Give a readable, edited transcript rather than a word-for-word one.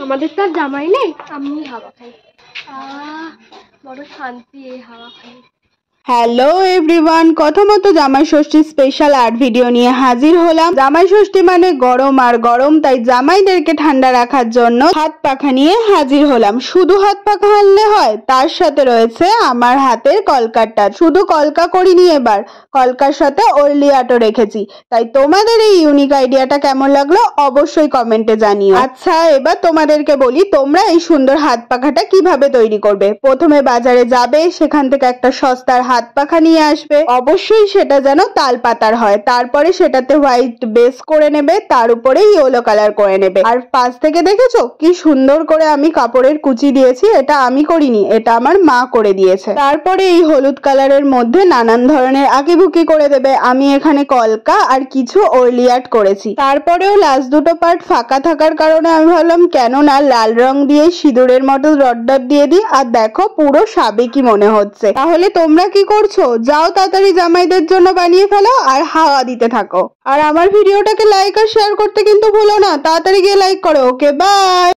আমাদের তো আর জামাই নেই, আমি হাওয়া খাই। বড় শান্তি এই হাওয়া খাই। হ্যালো এভরিওয়ান, কথা মতো জামাই ষষ্ঠী স্পেশাল আর্ট ভিডিও নিয়ে হাজির হলাম। জামাই ষষ্ঠী মানে গরম আর গরম, তাই জামাইদেরকে ঠান্ডা রাখার জন্য হাত পাখা নিয়ে হাজির হলাম। শুধু হাত পাখা আনলে হয়, তার সাথে রয়েছে আমার হাতের কলকার টাচ। শুধু কলকা করিনি, এবার কলকার সাথে ওরলি আর্টও রেখেছি। তাই তোমাদের এই ইউনিক আইডিয়াটা কেমন লাগলো অবশ্যই কমেন্টে জানিও। আচ্ছা, এবার তোমাদেরকে বলি তোমরা এই সুন্দর হাত পাখাটা কিভাবে তৈরি করবে। প্রথমে বাজারে যাবে, সেখান থেকে একটা সস্তার হাত পাখা নিয়ে আসবে। অবশ্যই সেটা যেন তাল পাতার হয়। তারপরে সেটাতে হোয়াইট বেস করে নেবে, তার উপরে ইয়েলো কালার করে নেবে। আর পাশ থেকে দেখেছো কি সুন্দর করে আমি কাপড়ের কুচি দিয়েছি? এটা আমি করিনি, এটা আমার মা করে দিয়েছে। তারপরে এই হলুদ কালারের মধ্যে নানান ধরনের আঁকিবুকি করে দেবে। আমি এখানে কলকা আর কিছু ওরলি আর্ট করেছি। তারপরেও লাস্ট দুটো পার্ট ফাঁকা থাকার কারণে আমি ভাবলাম কেন না লাল রং দিয়ে সিঁদুরের মতো ডট ডট দিয়ে দিই। আর দেখো পুরো সাবেকি মনে হচ্ছে। তাহলে তোমরা কি করছো? যাও তাড়াতাড়ি জামাইদের জন্য বানিয়ে ফেলো আর হাওয়া দিতে থাকো। আর আমার ভিডিওটাকে লাইক আর শেয়ার করতে কিন্তু ভুলো না। তাড়াতাড়ি গিয়ে লাইক করো। ওকে, বাই।